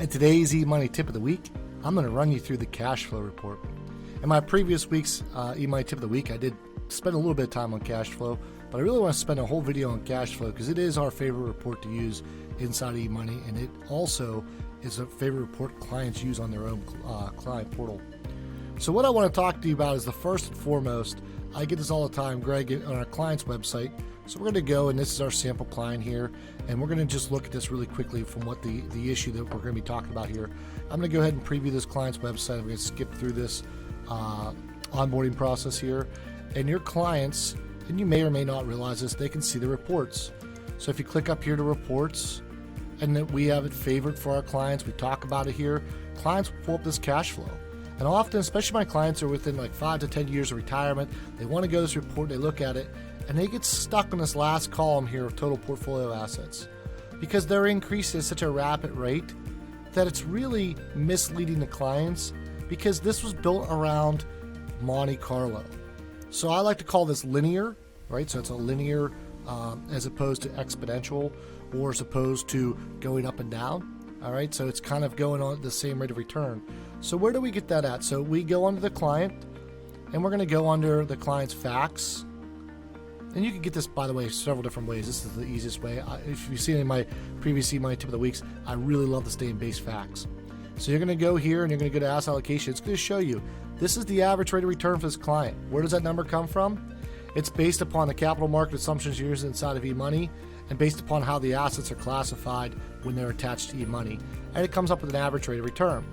In today's eMoney tip of the week, I'm going to run you through the cash flow report. In my previous week's eMoney tip of the week, I did spend a little bit of time on cash flow, but I really want to spend a whole video on cash flow because it is our favorite report to use inside eMoney, and it also is a favorite report clients use on their own client portal. So what I want to talk to you about is the first and foremost, I get this all the time, Greg, on our client's website. So we're going to go, and this is our sample client here, and we're going to just look at this really quickly from what the issue that we're going to be talking about here. I'm going to go ahead and preview this client's website. I'm going to skip through this onboarding process here. And your clients, and you may or may not realize this, they can see the reports. So if you click up here to reports, and then we have it favored for our clients, we talk about it here, clients will pull up this cash flow. And often, especially my clients are within like 5 to 10 years of retirement, they want to go to this report, they look at it, and they get stuck on this last column here of total portfolio assets because they're increasing at such a rapid rate that it's really misleading the clients because this was built around Monte Carlo. So I like to call this linear, right? So it's a linear as opposed to exponential or as opposed to going up and down. All right, so it's kind of going on at the same rate of return. So where do we get that at? So we go under the client, and we're going to go under the client's facts. And you can get this, by the way, several different ways. This is the easiest way. If you've seen in my previous eMoney tip of the weeks, I really love to stay in base facts. So you're going to go here, and you're going to go to asset allocation. It's going to show you, this is the average rate of return for this client. Where does that number come from? It's based upon the capital market assumptions used inside of eMoney, and based upon how the assets are classified when they're attached to eMoney. And it comes up with an average rate of return.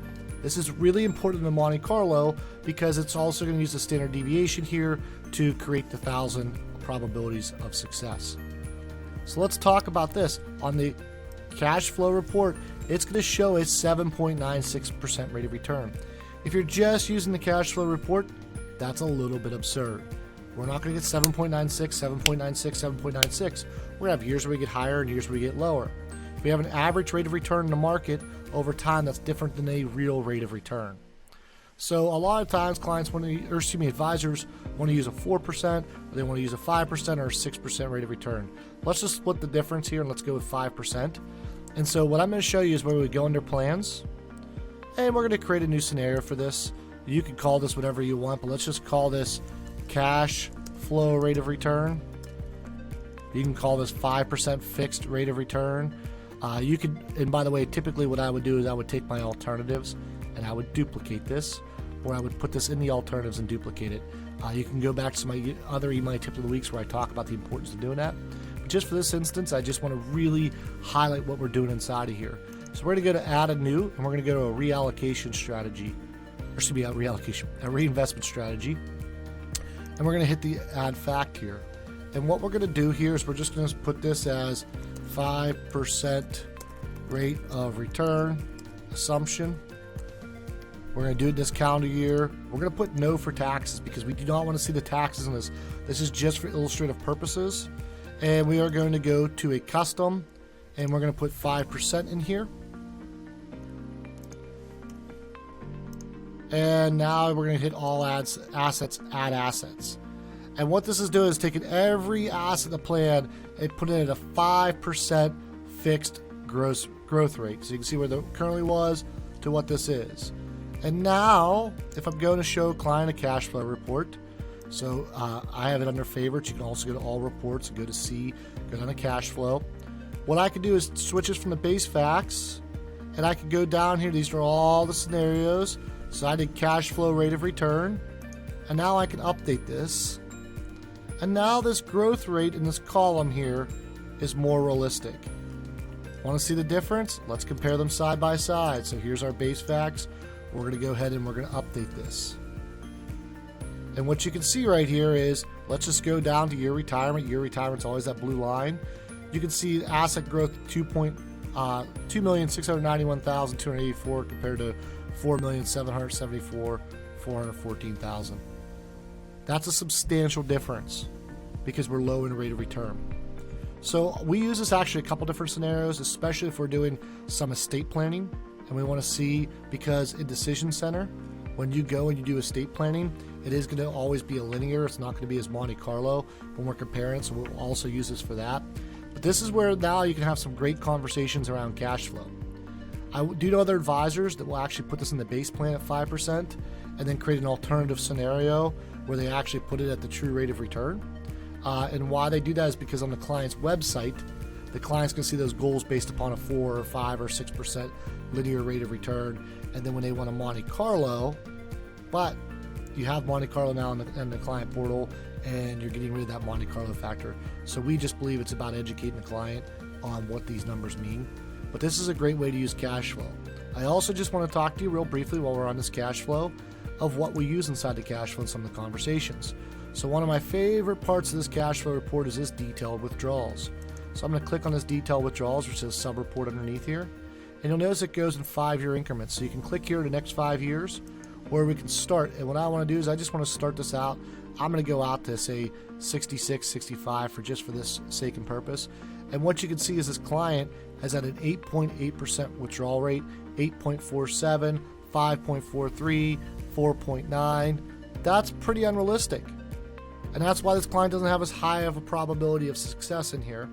This is really important in Monte Carlo because it's also going to use the standard deviation here to create the 1,000 probabilities of success. So let's talk about this. On the cash flow report, it's going to show a 7.96% rate of return. If you're just using the cash flow report, that's a little bit absurd. We're not going to get 7.96, 7.96, 7.96. We're going to have years where we get higher and years where we get lower. If we have an average rate of return in the market over time, that's different than a real rate of return. So a lot of times clients want to, or excuse me, advisors want to use a 4%, or they want to use a 5% or a 6% rate of return. Let's just split the difference here and let's go with 5%. And so what I'm going to show you is where we go under plans, and we're going to create a new scenario for this. You can call this whatever you want, but let's just call this cash flow rate of return. You can call this 5% fixed rate of return. You could, and by the way, typically what I would do is I would take my alternatives and I would duplicate this, or I would put this in the alternatives and duplicate it. You can go back to my other eMoney tip of the weeks where I talk about the importance of doing that. But just for this instance, I just want to really highlight what we're doing inside of here. So we're going to go to add a new, and we're going to go to a reallocation strategy, or excuse me, a reinvestment strategy. And we're going to hit the add fact here. And what we're going to do here is we're just going to put this as 5% rate of return assumption. We're going to do it this calendar year. We're going to put no for taxes because we do not want to see the taxes in this. This is just for illustrative purposes. And we are going to go to a custom, and we're going to put 5% in here. And now we're going to hit all assets, add assets. And what this is doing is taking every asset in the plan and putting it at a 5% fixed growth rate. So you can see where the currently was to what this is. And now, if I'm going to show client a cash flow report, so I have it under favorites. You can also go to all reports and go to C, go down to cash flow. What I can do is switch this from the base facts, and I can go down here. These are all the scenarios. So I did cash flow rate of return, and now I can update this. And now this growth rate in this column here is more realistic. Want to see the difference? Let's compare them side by side. So here's our base facts. We're going to go ahead and we're going to update this. And what you can see right here is, let's just go down to year retirement. Year retirement's always that blue line. You can see asset growth 2,691,284 compared to 4,774,414,000. That's a substantial difference because we're low in rate of return. So we use this actually a couple different scenarios, especially if we're doing some estate planning and we want to see, because in Decision Center, when you go and you do estate planning, it is going to always be a linear. It's not going to be as Monte Carlo when we're comparing, so we'll also use this for that. But this is where now you can have some great conversations around cash flow. I do know other advisors that will actually put this in the base plan at 5% and then create an alternative scenario where they actually put it at the true rate of return. And why they do that is because on the client's website, the clients can see those goals based upon a 4 or 5 or 6% linear rate of return. And then when they want a Monte Carlo, but you have Monte Carlo now in the client portal, and you're getting rid of that Monte Carlo factor. So we just believe it's about educating the client on what these numbers mean. But this is a great way to use cash flow. I also just want to talk to you real briefly while we're on this cash flow of what we use inside the cash flow in some of the conversations. So one of my favorite parts of this cash flow report is this detailed withdrawals. So I'm going to click on this detailed withdrawals, which says sub-report underneath here. And you'll notice it goes in 5-year increments. So you can click here the next 5 years, or we can start. And what I want to do is I just want to start this out. I'm going to go out to say 66, 65 for this sake and purpose. And what you can see is this client has had an 8.8% withdrawal rate, 8.47, 5.43, 4.9. That's pretty unrealistic. And that's why this client doesn't have as high of a probability of success in here.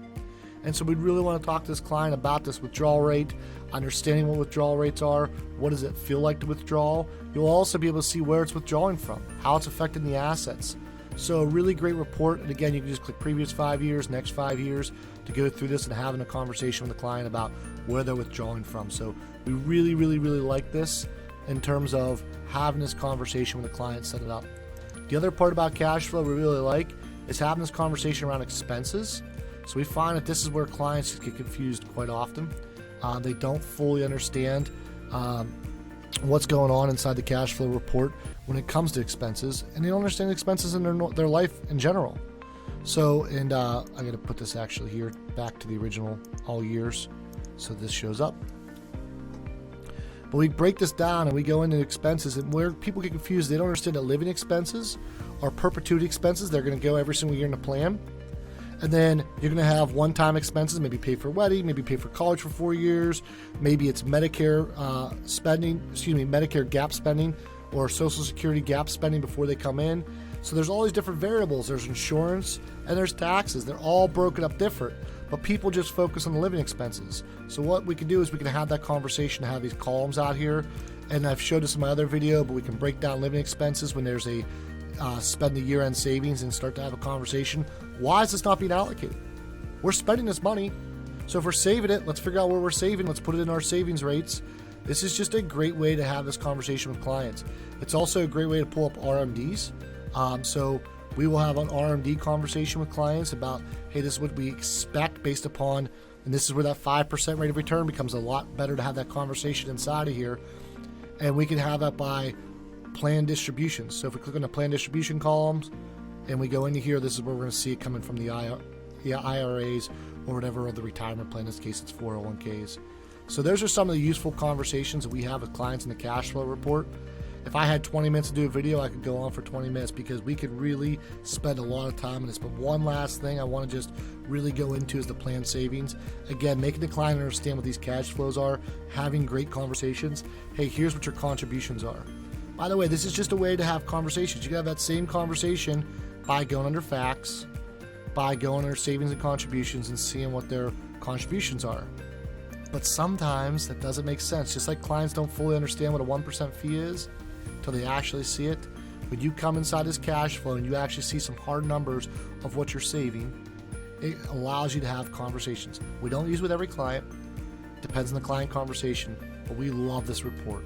And so we'd really want to talk to this client about this withdrawal rate, understanding what withdrawal rates are, what does it feel like to withdraw. You'll also be able to see where it's withdrawing from, how it's affecting the assets. So a really great report. And again, you can just click previous 5 years, next 5 years to go through this and having a conversation with the client about where they're withdrawing from. So we really, really, really like this in terms of having this conversation with the client, set it up. The other part about cash flow we really like is having this conversation around expenses. So we find that this is where clients get confused quite often. They don't fully understand what's going on inside the cash flow report when it comes to expenses, and they don't understand expenses in their life in general. So, and I'm going to put this actually here back to the original all years so this shows up. But we break this down and we go into expenses, and where people get confused, they don't understand that living expenses are perpetuity expenses. They're going to go every single year in the plan. And then you're going to have one-time expenses, maybe pay for a wedding, maybe pay for college for 4 years, maybe it's Medicare Medicare gap spending or Social Security gap spending before they come in. So there's all these different variables. There's insurance and there's taxes. They're all broken up different, but people just focus on the living expenses. So what we can do is we can have that conversation, have these columns out here, and I've showed this in my other video, but we can break down living expenses when there's a spend the year-end savings and start to have a conversation. Why is this not being allocated? We're spending this money, so if we're saving it, let's figure out where we're saving. Let's put it in our savings rates. This is just a great way to have this conversation with clients. It's also a great way to pull up RMDs. So we will have an RMD conversation with clients about, hey, this is what we expect based upon, and this is where that 5% rate of return becomes a lot better to have that conversation inside of here. And we can have that by plan distributions. So if we click on the plan distribution columns and we go into here, this is where we're going to see it coming from the IRAs or whatever, or the retirement plan. In this case, it's 401ks. So those are some of the useful conversations that we have with clients in the cash flow report. If I had 20 minutes to do a video, I could go on for 20 minutes because we could really spend a lot of time on this. But one last thing I want to just really go into is the plan savings. Again, making the client understand what these cash flows are, having great conversations. Hey, here's what your contributions are. By the way, this is just a way to have conversations. You can have that same conversation by going under facts, by going under savings and contributions and seeing what their contributions are. But sometimes that doesn't make sense. Just like clients don't fully understand what a 1% fee is until they actually see it. When you come inside this cash flow and you actually see some hard numbers of what you're saving, it allows you to have conversations. We don't use it with every client. It depends on the client conversation, but we love this report.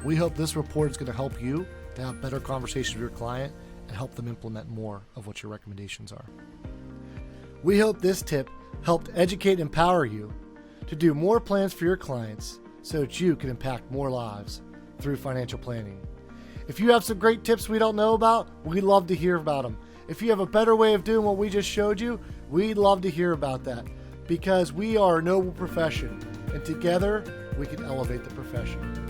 We hope this report is going to help you to have better conversations with your client and help them implement more of what your recommendations are. We hope this tip helped educate and empower you to do more plans for your clients so that you can impact more lives through financial planning. If you have some great tips we don't know about, we'd love to hear about them. If you have a better way of doing what we just showed you, we'd love to hear about that, because we are a noble profession, and together we can elevate the profession.